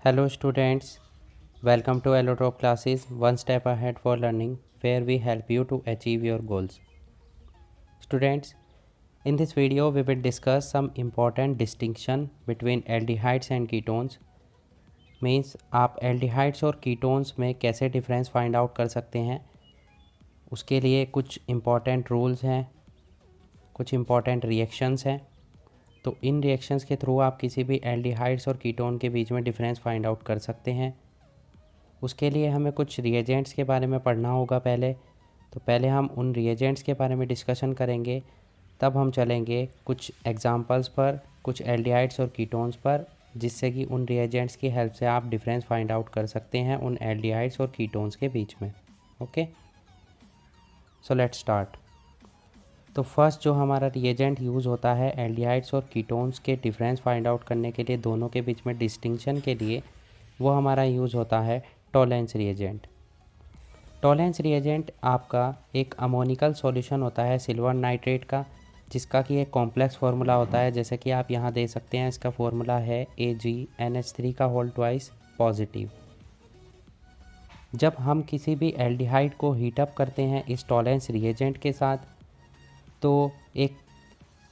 Hello students, welcome to Allotop classes, one step ahead for learning, where we help you to achieve your goals. Students, in this video we will discuss some important distinction between aldehydes and ketones. Means आप aldehydes और ketones में कैसे difference find out कर सकते हैं, उसके लिए कुछ इम्पॉर्टेंट रूल्स हैं, कुछ इम्पॉर्टेंट रिएक्शंस हैं। तो इन रिएक्शंस के थ्रू आप किसी भी एल्डिहाइड्स और कीटोन के बीच में डिफरेंस फाइंड आउट कर सकते हैं। उसके लिए हमें कुछ रिएजेंट्स के बारे में पढ़ना होगा पहले। तो पहले हम उन रिएजेंट्स के बारे में डिस्कशन करेंगे, तब हम चलेंगे कुछ एग्जांपल्स पर, कुछ एल्डिहाइड्स और कीटोन्स पर, जिससे कि उन रिएजेंट्स की हेल्प से आप डिफरेंस फाइंड आउट कर सकते हैं उन एल्डिहाइड्स और कीटोन्स के बीच में। Okay, so let's start. तो फर्स्ट जो हमारा रिएजेंट यूज़ होता है एल्डिहाइड्स और कीटोन्स के डिफरेंस फाइंड आउट करने के लिए, दोनों के बीच में डिस्टिंक्शन के लिए, वो हमारा यूज़ होता है टोलेंस रिएजेंट। टोलेंस रिएजेंट आपका एक अमोनिकल सॉल्यूशन होता है सिल्वर नाइट्रेट का, जिसका कि एक कॉम्प्लेक्स फार्मूला होता है, जैसे कि आप यहाँ दे सकते हैं। इसका फार्मूला है AgNH3 का होल ट्वाइस पॉजिटिव। जब हम किसी भी एल्डिहाइड को हीटअप करते हैं इस टोलेंस रिएजेंट के साथ, तो एक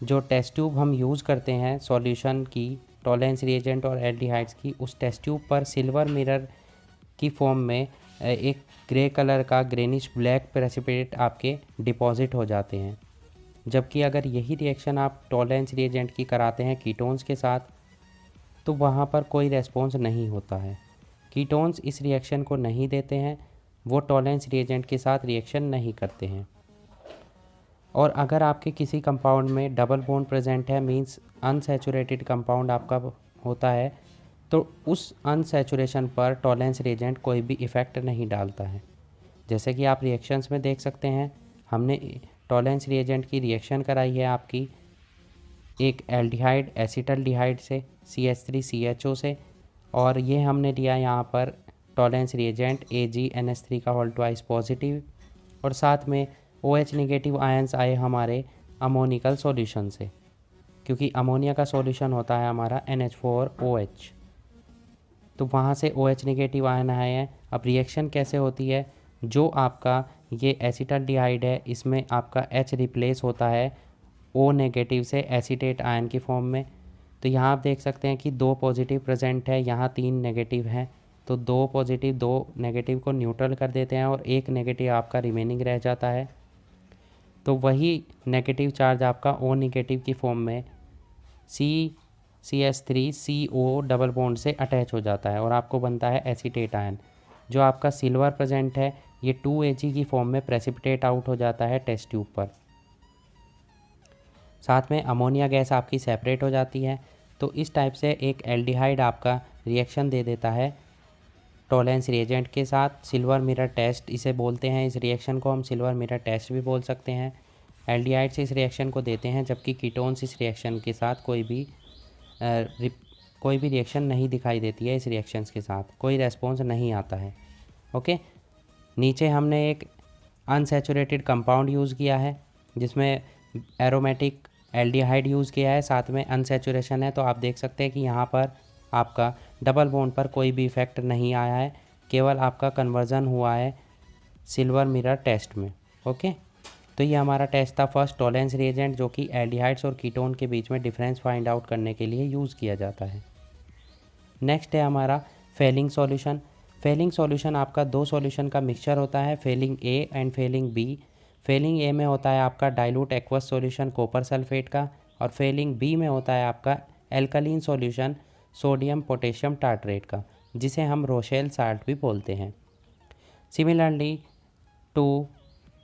जो टेस्ट ट्यूब हम यूज़ करते हैं सॉल्यूशन की, टोलेंस रिएजेंट और एल्डिहाइड्स की, उस टेस्ट ट्यूब पर सिल्वर मिरर की फॉर्म में एक ग्रे कलर का ग्रेनिश ब्लैक प्रेसिपिटेट आपके डिपॉजिट हो जाते हैं। जबकि अगर यही रिएक्शन आप टोलेंस रिएजेंट की कराते हैं कीटोन्स के साथ, तो वहाँ पर कोई रेस्पॉन्स नहीं होता है। कीटोन्स इस रिएक्शन को नहीं देते हैं, वो टोलेंस रिएजेंट के साथ रिएक्शन नहीं करते हैं। और अगर आपके किसी कंपाउंड में डबल बॉन्ड प्रेजेंट है, मींस अनसैचुरेटेड कंपाउंड आपका होता है, तो उस अनसैचुरेशन पर टोलेंस रिएजेंट कोई भी इफ़ेक्ट नहीं डालता है। जैसे कि आप रिएक्शंस में देख सकते हैं, हमने टोलेंस रिएजेंट की रिएक्शन कराई है आपकी एक एल्डिहाइड एसिटल्डिहाइड से CH3CHO से, और ये हमने लिया यहाँ पर टोलेंस रिएजेंट AgNH3 का होल ट्वाइस पॉजिटिव, और साथ में OH नेगेटिव आयंस आए हमारे अमोनिकल सॉल्यूशन से, क्योंकि अमोनिया का सॉल्यूशन होता है हमारा NH4OH, तो वहाँ से OH नेगेटिव आयन आए हैं। अब रिएक्शन कैसे होती है, जो आपका ये एसिटल्डिहाइड है, इसमें आपका H रिप्लेस होता है O नेगेटिव से एसीटेट आयन की फॉर्म में। तो यहाँ आप देख सकते हैं कि 2 पॉजिटिव प्रेजेंट है, यहाँ 3 नेगेटिव हैं, तो 2 पॉजिटिव 2 नेगेटिव को न्यूट्रल कर देते हैं और एक नेगेटिव आपका रिमेनिंग रह जाता है। तो वही नेगेटिव चार्ज आपका O नेगेटिव की फॉर्म में CH3CO डबल बॉन्ड से अटैच हो जाता है और आपको बनता है एसीटेट आयन। जो आपका सिल्वर प्रेजेंट है, ये 2Ag की फॉर्म में प्रेसिपिटेट आउट हो जाता है टेस्ट ट्यूब पर। साथ में अमोनिया गैस आपकी सेपरेट हो जाती है। तो इस टाइप से एक एल्डिहाइड आपका रिएक्शन दे देता है टोलेंस रिएजेंट के साथ। सिल्वर मिरर टेस्ट इसे बोलते हैं, इस रिएक्शन को हम सिल्वर मिरर टेस्ट भी बोल सकते हैं। एल्डिहाइड्स इस रिएक्शन को देते हैं, जबकि कीटोन्स इस रिएक्शन के साथ कोई भी रिएक्शन नहीं दिखाई देती है। इस रिएक्शंस के साथ कोई रेस्पॉन्स नहीं आता है। ओके, नीचे हमने एक अनसैचुरेटेड कंपाउंड यूज़ किया है, जिसमें एरोमेटिक एल्डिहाइड यूज़ किया है, साथ में अनसैचुरेशन है। तो आप देख सकते हैं कि यहाँ पर आपका डबल बॉन्ड पर कोई भी इफ़ेक्ट नहीं आया है, केवल आपका कन्वर्जन हुआ है सिल्वर मिरर टेस्ट में। ओके, तो ये हमारा टेस्ट था फर्स्ट, टोलेंस रिएजेंट, जो कि एल्डिहाइड्स और कीटोन के बीच में डिफरेंस फाइंड आउट करने के लिए यूज़ किया जाता है। नेक्स्ट है हमारा फेलिंग सॉल्यूशन। फेलिंग सॉल्यूशन आपका 2 सॉल्यूशन का मिक्सचर होता है, Fehling A and Fehling B। Fehling A में होता है आपका dilute aqueous solution copper sulphate का, और फेलिंग B में होता है आपका alkaline solution sodium potassium tartrate का, जिसे हम रोशेल साल्ट भी बोलते हैं। Similarly to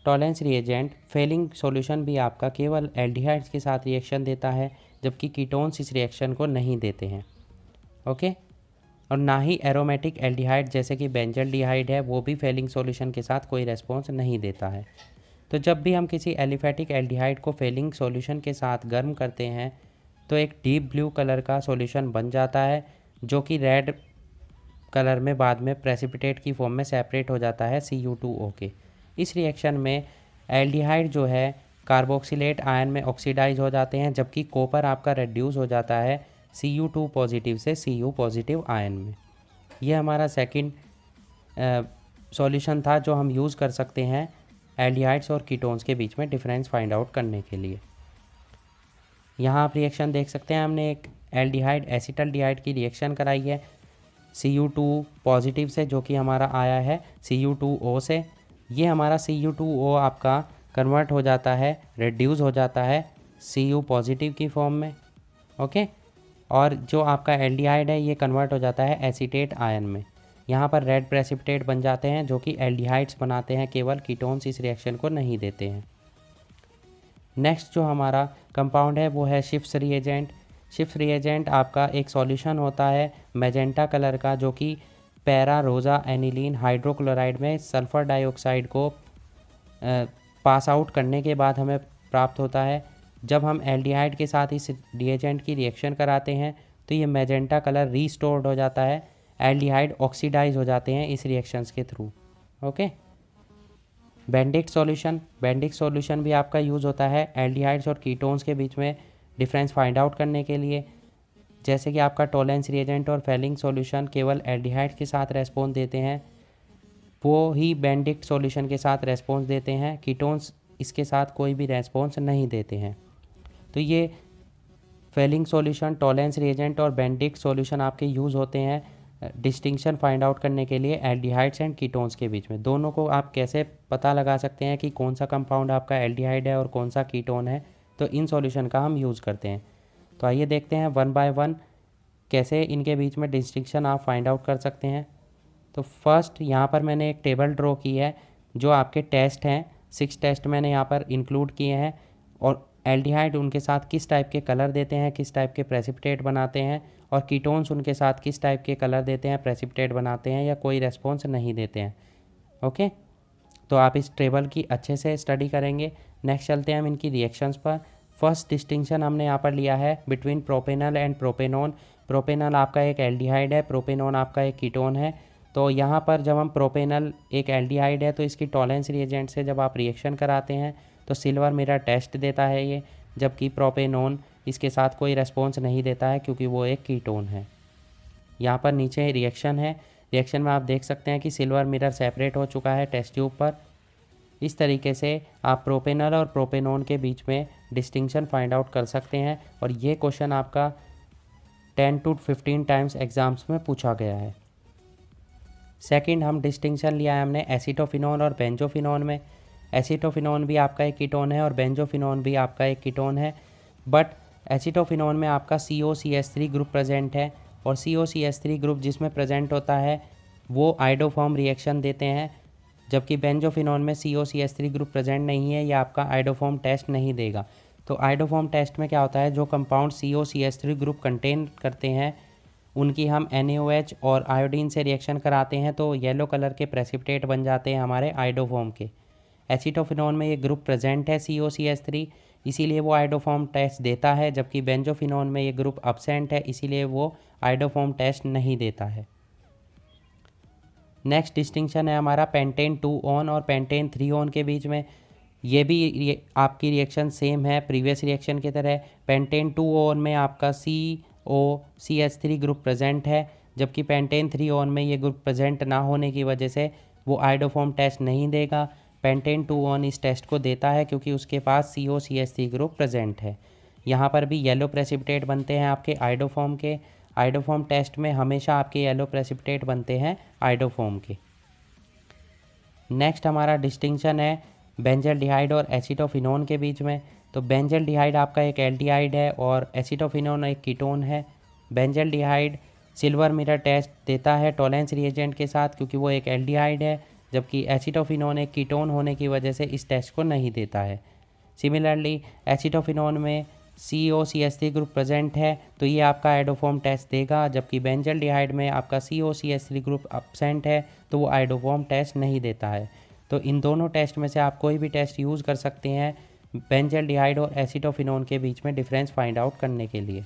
Tollens reagent, Fehling solution भी आपका केवल एल्डिहाइड्स के साथ रिएक्शन देता है, जबकि कीटोन्स इस रिएक्शन को नहीं देते हैं। ओके, और ना ही एरोमेटिक एल्डिहाइड जैसे कि बेंजल्डिहाइड है, वो भी फेलिंग सॉल्यूशन के साथ कोई रेस्पॉन्स नहीं देता है। तो जब भी हम किसी एलिफेटिक एल्डिहाइड को फेलिंग सॉल्यूशन के साथ गर्म करते हैं, तो एक डीप ब्लू कलर का सॉल्यूशन बन जाता है, जो कि रेड कलर में बाद में प्रेसिपिटेट की फॉर्म में सेपरेट हो जाता है Cu2O के। इस रिएक्शन में एल्डिहाइड जो है कार्बोक्सिलेट आयन में ऑक्सीडाइज हो जाते हैं, जबकि कॉपर आपका रेड्यूस हो जाता है Cu2 पॉजिटिव से Cu पॉजिटिव आयन में। ये हमारा सेकंड सॉल्यूशन था जो हम यूज़ कर सकते हैं एल्डिहाइड्स और कीटोन्स के बीच में डिफरेंस फाइंड आउट करने के लिए। यहाँ आप रिएक्शन देख सकते हैं, हमने एक एल्डिहाइड एसिटल्डिहाइड की रिएक्शन कराई है Cu2 पॉजिटिव से, जो कि हमारा आया है Cu2O से। ये हमारा Cu2O आपका कन्वर्ट हो जाता है, रिड्यूस हो जाता है Cu पॉजिटिव की फॉर्म में, ओके। और जो आपका एल्डिहाइड है ये कन्वर्ट हो जाता है एसीटेट आयन में। यहाँ पर रेड प्रेसिपिटेट बन जाते हैं जो कि एल्डिहाइड्स बनाते हैं, केवल कीटोन्स इस रिएक्शन को नहीं देते हैं। नेक्स्ट जो हमारा कंपाउंड है वो है शिफ्स रिएजेंट। शिफ्स रिएजेंट आपका एक सॉल्यूशन होता है मैजेंटा कलर का, जो कि पैरा रोज़ा एनिलीन हाइड्रोक्लोराइड में सल्फ़र डाइऑक्साइड को पास आउट करने के बाद हमें प्राप्त होता है। जब हम एल्डिहाइड के साथ इस रिएजेंट की रिएक्शन कराते हैं तो ये मैजेंटा कलर रीस्टोर्ड हो जाता है, एल्डिहाइड ऑक्सीडाइज हो जाते हैं इस रिएक्शंस के थ्रू, ओके। बेंडिक्ट सॉल्यूशन भी आपका यूज़ होता है एल्डिहाइड्स और कीटोन्स के बीच में डिफरेंस फाइंड आउट करने के लिए। जैसे कि आपका टोलेंस रिएजेंट और फेलिंग सॉल्यूशन केवल एल्डिहाइड्स के साथ रेस्पॉन्स देते हैं, वो ही बेंडिक्ट सॉल्यूशन के साथ रेस्पॉन्स देते हैं, कीटोन्स इसके साथ कोई भी रेस्पॉन्स नहीं देते हैं। तो ये फेलिंग सॉल्यूशन, टोलेंस रिएजेंट और बेंडिक्ट सॉल्यूशन आपके यूज़ होते हैं डिस्टिंक्शन फाइंड आउट करने के लिए एल्डिहाइड्स एंड कीटोन्स के बीच में। दोनों को आप कैसे पता लगा सकते हैं कि कौन सा कंपाउंड आपका एल्डिहाइड है और कौन सा कीटोन है, तो इन सॉल्यूशन का हम यूज़ करते हैं। तो आइए देखते हैं वन बाय वन कैसे इनके बीच में डिस्टिंक्शन आप फाइंड आउट कर सकते हैं। तो फर्स्ट यहाँ पर मैंने एक टेबल ड्रॉ की है, जो आपके टेस्ट हैं 6 टेस्ट मैंने यहाँ पर इंक्लूड किए हैं, और एल्डिहाइड उनके साथ किस टाइप के कलर देते हैं, किस टाइप के प्रेसिपिटेट बनाते हैं, और कीटोन्स उनके साथ किस टाइप के कलर देते हैं, प्रेसिपिटेट बनाते हैं या कोई रेस्पॉन्स नहीं देते हैं, ओके। तो आप इस टेबल की अच्छे से स्टडी करेंगे। नेक्स्ट चलते हैं हम इनकी रिएक्शंस पर। फर्स्ट डिस्टिंक्शन हमने यहाँ पर लिया है between propanal and propanone. Propanal आपका एक एल्डिहाइड है, प्रोपेनोन आपका एक कीटोन है। तो यहाँ पर जब हम प्रोपेनल एक एल्डिहाइड है तो इसकी टोलेंस रिएजेंट से जब आप रिएक्शन कराते हैं तो सिल्वर मिरर टेस्ट देता है ये, जबकि प्रोपेनोन इसके साथ कोई रेस्पॉन्स नहीं देता है क्योंकि वो एक कीटोन है। यहाँ पर नीचे रिएक्शन है, रिएक्शन में आप देख सकते हैं कि सिल्वर मिरर सेपरेट हो चुका है टेस्ट ट्यूब पर। इस तरीके से आप प्रोपेनल और प्रोपेनोन के बीच में डिस्टिंक्शन फाइंड आउट कर सकते हैं, और ये क्वेश्चन आपका 10 to 15 टाइम्स एग्जाम्स में पूछा गया है। सेकंड हम डिस्टिंक्शन लिया है हमने एसिटोफिनोन और बेंजोफिनोन में। एसिटोफिनोन भी आपका एक कीटोन है और बेंजोफिनोन भी आपका एक कीटोन है, बट एसिटोफिनोन में आपका COCH3 ग्रुप प्रेजेंट है, और COCH3 ग्रुप जिसमें प्रेजेंट होता है वो आइडोफॉर्म रिएक्शन देते हैं, जबकि बेंजोफिनोन में COCH3 ग्रुप प्रेजेंट नहीं है, ये आपका आइडोफॉर्म टेस्ट नहीं देगा। तो आइडोफॉर्म टेस्ट में क्या होता है, जो कंपाउंड COCH3 ग्रुप कंटेन करते हैं उनकी हम NaOH और आयोडीन से रिएक्शन कराते हैं तो येलो कलर के प्रेसिपिटेट बन जाते हैं हमारे आइडोफॉर्म के। एसिटोफिनोन में ये ग्रुप प्रेजेंट है COCH3, इसीलिए वो आइडोफॉर्म टेस्ट देता है, जबकि बेंजोफिनोन में ये ग्रुप अब्सेंट है, इसीलिए वो आइडोफॉर्म टेस्ट नहीं देता है। नेक्स्ट डिस्टिंक्शन है हमारा पेंटेन 2 ऑन और पेंटेन 3 ऑन के बीच में। ये भी आपकी रिएक्शन सेम है प्रीवियस रिएक्शन की तरह। पेंटेन 2 ऑन में आपका COCH3 ग्रुप प्रेजेंट है, जबकि पेंटेन 3 ऑन में ये ग्रुप प्रेजेंट ना होने की वजह से वो आइडोफॉर्म टेस्ट नहीं देगा। पेंटेन 2 ऑन इस टेस्ट को देता है क्योंकि उसके पास COCH3 ग्रुप प्रेजेंट है। यहाँ पर भी येलो प्रेसिपिटेट बनते हैं आपके आइडोफॉर्म के। आइडोफॉर्म टेस्ट में हमेशा आपके येलो प्रेसिपिटेट बनते हैं आइडोफॉर्म के। नेक्स्ट हमारा डिस्टिंक्शन है बेंजल्डिहाइड और एसिटोफिनोन के बीच में। तो बेंजल्डिहाइड आपका एक एल्डिहाइड है और एसिटोफिनोन एक कीटोन है। बेंजल्डिहाइड सिल्वर मिरर टेस्ट देता है टोलेंस रिएजेंट के साथ क्योंकि वो एक एल्डिहाइड है, जबकि एसिटोफिनोन एक कीटोन होने की वजह से इस टेस्ट को नहीं देता है। सिमिलरली एसिटोफिनोन में COCH3 ग्रुप प्रेजेंट है तो ये आपका आइडोफॉर्म टेस्ट देगा, जबकि बेंजल्डिहाइड में आपका COCH3 ग्रुप एब्सेंट है तो वो आइडोफॉर्म टेस्ट नहीं देता है। तो इन दोनों टेस्ट में से आप कोई भी टेस्ट यूज़ कर सकते हैं बेंजल्डिहाइड और एसिटोफिनोन के बीच में डिफरेंस फाइंड आउट करने के लिए।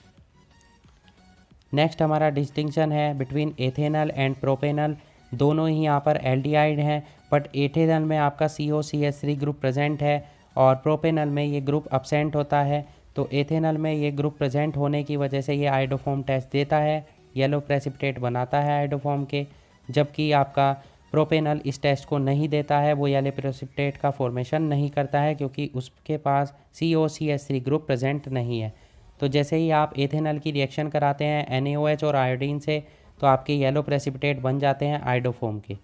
नेक्स्ट हमारा डिस्टिंक्शन है बिटवीन एथेनल एंड प्रोपेनल। दोनों ही यहाँ पर एल्डिहाइड हैं, बट एथेनल में आपका COCH3 ग्रुप प्रेजेंट है और प्रोपेनल में ये ग्रुप अब्सेंट होता है। तो एथेनल में ये ग्रुप प्रेजेंट होने की वजह से ये आइडोफॉर्म टेस्ट देता है, येलो प्रेसिपिटेट बनाता है आयोडोफॉर्म के, जबकि आपका प्रोपेनल इस टेस्ट को नहीं देता है, वो येलो प्रेसिपिटेट का फॉर्मेशन नहीं करता है क्योंकि उसके पास COCH3 ग्रुप प्रेजेंट नहीं है। तो जैसे ही आप एथेनॉल की रिएक्शन कराते हैं NaOH और आयोडीन से, तो आपके येलो प्रेसिपिटेट बन जाते हैं आयोडोफॉर्म के।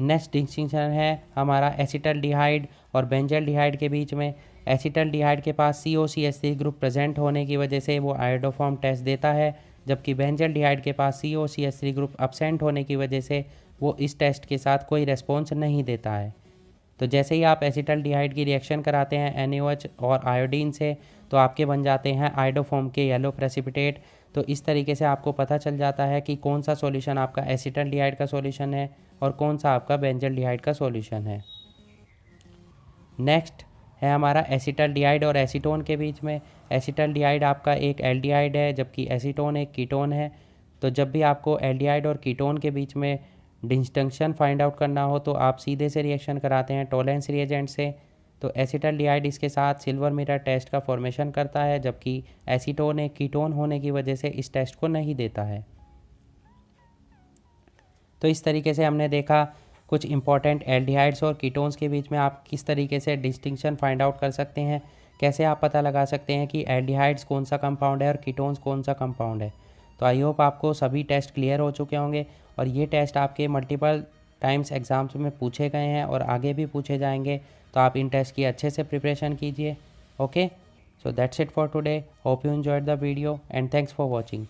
नेक्स्ट डिस्टिंक्शन है हमारा एसिटल्डिहाइड और बेंजल्डिहाइड के बीच में। एसिटल्डिहाइड के पास COCH3 ग्रुप प्रेजेंट होने की वजह से वो आयोडोफॉर्म टेस्ट देता है, जबकि बेंजल्डिहाइड के पास COCH3 ग्रुप अब्सेंट होने की वजह से वो इस टेस्ट के साथ कोई रेस्पॉन्स नहीं देता है। तो जैसे ही आप एसिटल्डिहाइड की रिएक्शन कराते हैं NaOH और आयोडीन से, तो आपके बन जाते हैं आयोडोफॉर्म के येलो प्रेसिपिटेट। तो इस तरीके से आपको पता चल जाता है कि कौन सा सॉल्यूशन आपका एसिटल्डिहाइड का सॉल्यूशन है और कौन सा आपका बेंजल्डिहाइड का सॉल्यूशन है। नेक्स्ट है हमारा एसिटल्डिहाइड और एसीटोन के बीच में। एसिटल्डिहाइड आपका एक एल्डिहाइड है, जबकि एसीटोन एक कीटोन है। तो जब भी आपको एल्डिहाइड और कीटोन के बीच में डिस्टिंक्शन फाइंड आउट करना हो, तो आप सीधे से रिएक्शन कराते हैं टोलेंस रिएजेंट से। तो एसिटल्डिहाइड इसके साथ सिल्वर मिरर टेस्ट का फॉर्मेशन करता है, जबकि एसीटोन एक कीटोन होने की वजह से इस टेस्ट को नहीं देता है। तो इस तरीके से हमने देखा कुछ इंपॉर्टेंट एल्डिहाइड्स और कीटोन्स के बीच में आप किस तरीके से डिस्टिंक्शन फाइंड आउट कर सकते हैं, कैसे आप पता लगा सकते हैं कि एल्डिहाइड्स कौन सा कंपाउंड है और कीटोन्स कौन सा कंपाउंड है। तो आई होप आपको सभी टेस्ट क्लियर हो चुके होंगे और ये टेस्ट आपके मल्टीपल टाइम्स एग्ज़ाम्स में पूछे गए हैं और आगे भी पूछे जाएंगे। तो आप इन टेस्ट की अच्छे से प्रिपरेशन कीजिए। Okay, so that's it for today. Hope you enjoyed the video and thanks for watching.